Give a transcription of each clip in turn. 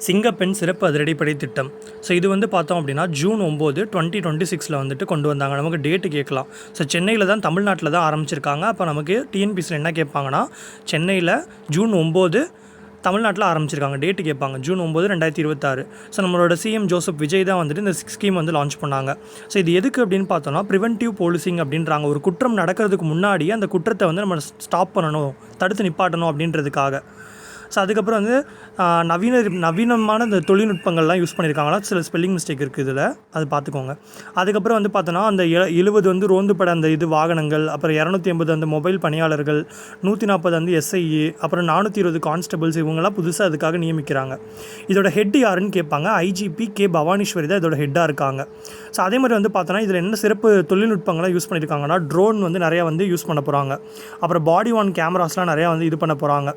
சிங்கப்பெண் சிறப்பு அதிரடிப்படை திட்டம். ஸோ இது வந்து பார்த்தோம் அப்படின்னா ஜூன் 9, 2026 வந்துட்டு கொண்டு வந்தாங்க. நமக்கு டேட்டு கேட்கலாம். ஸோ சென்னையில் தான், தமிழ்நாட்டில் தான் ஆரம்பிச்சிருக்காங்க. அப்போ நமக்கு டிஎன்பிசியில் என்ன கேட்பாங்கன்னா, சென்னையில் ஜூன் 9 தமிழ்நாட்டில் ஆரம்பிச்சிருக்காங்க. டேட்டு கேட்பாங்க ஜூன் 9, 2026. ஸோ நம்மளோட சிஎம் ஜோசப் விஜய் தான் வந்துட்டு இந்த ஸ்கீம் வந்து லான்ச் பண்ணாங்க. ஸோ இது எதுக்கு அப்படின்னு பார்த்தோன்னா, ப்ரிவென்டிவ் போலீசிங் அப்படின்றாங்க. ஒரு குற்றம் நடக்கிறதுக்கு முன்னாடியே அந்த குற்றத்தை வந்து நம்ம ஸ்டாப் பண்ணணும், தடுத்து நிப்பாட்டணும் அப்படின்றதுக்காக. ஸோ அதுக்கப்புறம் வந்து நவீனமான இந்த தொழில்நுட்பங்கள்லாம் யூஸ் பண்ணியிருக்காங்களா, சில ஸ்பெல்லிங் மிஸ்டேக் இருக்குது இதில், அது பார்த்துக்கோங்க. அதுக்கப்புறம் வந்து பார்த்தோன்னா, அந்த 70 வந்து ரோந்துப்பட அந்த வாகனங்கள், அப்புறம் 280 அந்த மொபைல் பணியாளர்கள், 140 வந்து எஸ்ஐஇ, அப்புறம் 420 கான்ஸ்டபிள்ஸ், இவங்கெல்லாம் புதுசாக அதுக்காக நியமிக்கிறாங்க. இதோட ஹெட் யாருன்னு கேட்பாங்க. ஐஜிபி கே பவானீஸ்வரி தான் இதோட ஹெட்டாக இருக்காங்க. ஸோ அதே மாதிரி வந்து பார்த்தோன்னா, இதில் என்ன சிறப்பு தொழில்நுட்பங்கள்லாம் யூஸ் பண்ணியிருக்காங்கன்னா, ட்ரோன் வந்து நிறையா வந்து யூஸ் பண்ண போகிறாங்க. அப்புறம் பாடி ஒன் கேமராஸ்லாம் நிறையா வந்து இது பண்ண போகிறாங்க.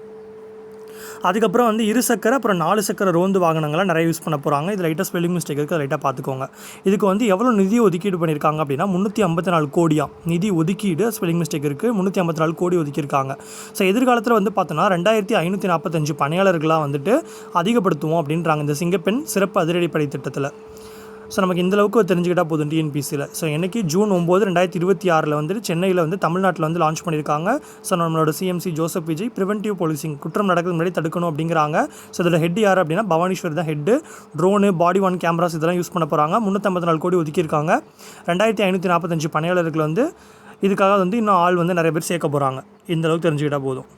அதுக்கப்புறம் வந்து 2 சக்கர அப்புறம் 4 சக்கர ரோந்து வாகனங்கள்லாம் நிறைய யூஸ் பண்ண போகிறாங்க. இது லைட்டாக ஸ்பெல்லிங் மிஸ்டேக் இருக்குது, லைட்டாக பார்த்துக்கோங்க. இதுக்கு வந்து எவ்வளோ நிதி ஒதுக்கீடு பண்ணியிருக்காங்க அப்படின்னா 354 கோடியாக நிதி ஒதுக்கீடு, ஸ்பெல்லிங் மிஸ்டேக் இருக்குது, 354 கோடி ஒதுக்கியிருக்காங்க. ஸோ எதிர்காலத்தில் வந்து பார்த்தோன்னா 2545 பணியாளர்களாக வந்துட்டு அதிகப்படுத்துவோம் அப்படின்றாங்க இந்த சிங்கப்பெண் சிறப்பு அதிரடிப்படை திட்டத்தில். ஸோ நமக்கு இந்தளவுக்கு தெரிஞ்சுக்கிட்டால் போதும் டிஎன்பிசியில். ஸோ என்றைக்கு ஜூன் 9, 2026 வந்துட்டு சென்னையில் வந்து தமிழ்நாட்டில் வந்து லான்ச் பண்ணியிருக்காங்க. ஸோ நம்மளோட CMC Joseph Vijay preventive policing, குற்றம் நடக்கிறது முன்னாடி தடுக்கணும் அப்படிங்கிறாங்க. ஸோ இதோட ஹெட் யார் அப்படின்னா பவானீஸ்வர் தான் ஹெட்டு. ட்ரோனு, பாடி ஒன் கேமராஸ் இதெல்லாம் யூஸ் பண்ண போகிறாங்க. 354 கோடி ஒதுக்கியிருக்காங்க. 2545 பணியாளர்கள் வந்து இதுக்காக வந்து இன்னும் ஆள் வந்து நிறைய பேர் சேர்க்க போகிறாங்க. இந்தளவுக்கு தெரிஞ்சுக்கிட்டால் போதும்.